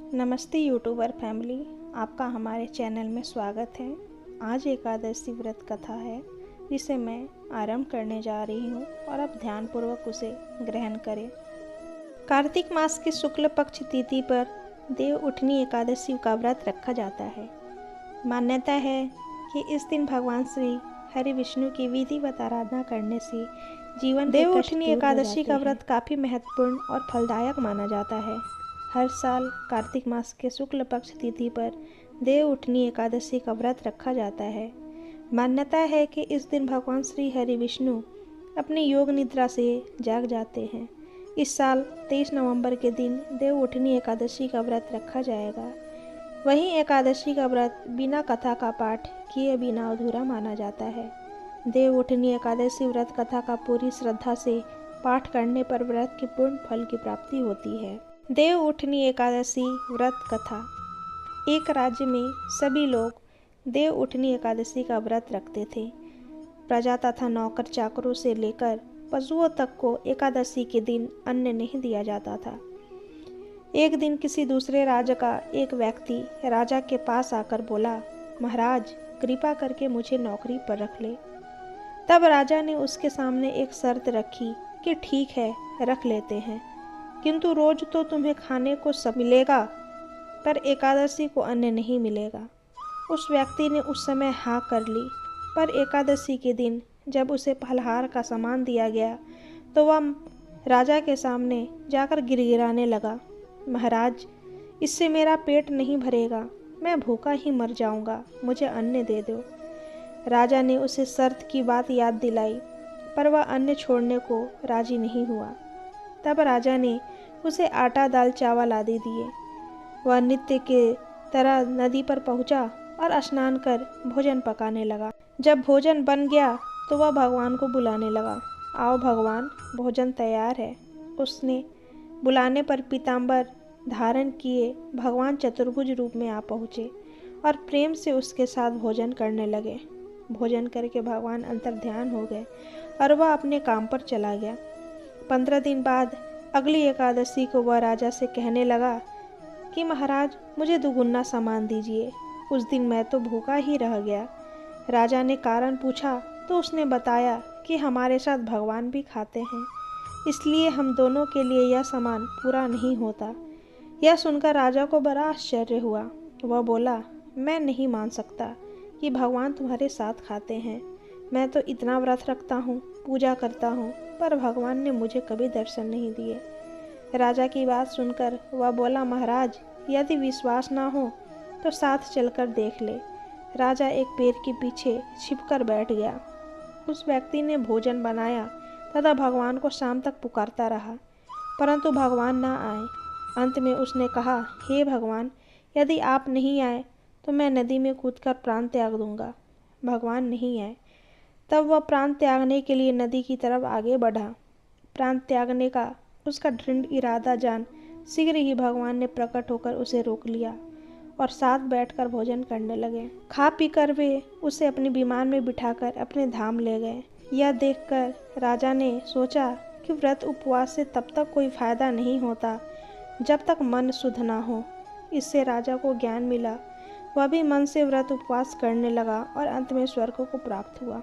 नमस्ते YouTuber family, आपका हमारे चैनल में स्वागत है। आज एकादशी व्रत कथा है जिसे मैं आरंभ करने जा रही हूँ और आप ध्यानपूर्वक उसे ग्रहण करें। कार्तिक मास की शुक्ल पक्ष तिथि पर देव उठनी एकादशी का व्रत रखा जाता है। मान्यता है कि इस दिन भगवान श्री हरि विष्णु की विधिवत आराधना करने से जीवन देव उठनी एकादशी का व्रत काफ़ी महत्वपूर्ण और फलदायक माना जाता है। हर साल कार्तिक मास के शुक्ल पक्ष तिथि पर देव उठनी एकादशी का व्रत रखा जाता है। मान्यता है कि इस दिन भगवान श्री हरि विष्णु अपनी योग निद्रा से जाग जाते हैं। इस साल 23 नवंबर के दिन देव उठनी एकादशी का व्रत रखा जाएगा। वहीं एकादशी का व्रत बिना कथा का पाठ किए बिना अधूरा माना जाता है। देव उठनी एकादशी व्रत कथा का पूरी श्रद्धा से पाठ करने पर व्रत के पूर्ण फल की प्राप्ति होती है। देव उठनी एकादशी व्रत कथा। एक राज्य में सभी लोग देव उठनी एकादशी का व्रत रखते थे। प्रजा तथा नौकर चाकरों से लेकर पशुओं तक को एकादशी के दिन अन्न नहीं दिया जाता था। एक दिन किसी दूसरे राज्य का एक व्यक्ति राजा के पास आकर बोला, महाराज कृपा करके मुझे नौकरी पर रख ले। तब राजा ने उसके सामने एक शर्त रखी कि ठीक है, रख लेते हैं, किंतु रोज तो तुम्हें खाने को सब मिलेगा, पर एकादशी को अन्न नहीं मिलेगा। उस व्यक्ति ने उस समय हाँ कर ली, पर एकादशी के दिन जब उसे फलहार का सामान दिया गया तो वह राजा के सामने जाकर गिड़गिड़ाने लगा, महाराज इससे मेरा पेट नहीं भरेगा, मैं भूखा ही मर जाऊंगा, मुझे अन्न दे दो। राजा ने उसे शर्त की बात याद दिलाई, पर वह अन्न छोड़ने को राजी नहीं हुआ। तब राजा ने उसे आटा दाल चावल आदि दिए। वह नित्य के तरह नदी पर पहुंचा और स्नान कर भोजन पकाने लगा। जब भोजन बन गया तो वह भगवान को बुलाने लगा, आओ भगवान, भोजन तैयार है। उसने बुलाने पर पीताम्बर धारण किए भगवान चतुर्भुज रूप में आ पहुँचे और प्रेम से उसके साथ भोजन करने लगे। भोजन करके भगवान अंतर्ध्यान हो गए और वह अपने काम पर चला गया। 15 दिन बाद अगली एकादशी को वह राजा से कहने लगा कि महाराज मुझे दुगुना सामान दीजिए, उस दिन मैं तो भूखा ही रह गया। राजा ने कारण पूछा तो उसने बताया कि हमारे साथ भगवान भी खाते हैं, इसलिए हम दोनों के लिए यह सामान पूरा नहीं होता। यह सुनकर राजा को बड़ा आश्चर्य हुआ। वह बोला, मैं नहीं मान सकता कि भगवान तुम्हारे साथ खाते हैं। मैं तो इतना व्रत रखता हूँ, पूजा करता हूँ, पर भगवान ने मुझे कभी दर्शन नहीं दिए। राजा की बात सुनकर वह बोला, महाराज यदि विश्वास ना हो तो साथ चलकर देख ले। राजा एक पेड़ के पीछे छिपकर बैठ गया। उस व्यक्ति ने भोजन बनाया तथा भगवान को शाम तक पुकारता रहा, परंतु भगवान ना आए। अंत में उसने कहा, हे भगवान, यदि आप नहीं आए तो मैं नदी में कूदकर प्राण त्याग दूंगा। भगवान नहीं आए। तब वह प्राण त्यागने के लिए नदी की तरफ आगे बढ़ा। प्राण त्यागने का उसका दृढ़ इरादा जान शीघ्र ही भगवान ने प्रकट होकर उसे रोक लिया और साथ बैठकर भोजन करने लगे। खा पीकर वे उसे अपने विमान में बिठाकर अपने धाम ले गए। यह देखकर राजा ने सोचा कि व्रत उपवास से तब तक कोई फायदा नहीं होता जब तक मन शुद्ध ना हो। इससे राजा को ज्ञान मिला। वह भी मन से व्रत उपवास करने लगा और अंत में स्वर्ग को प्राप्त हुआ।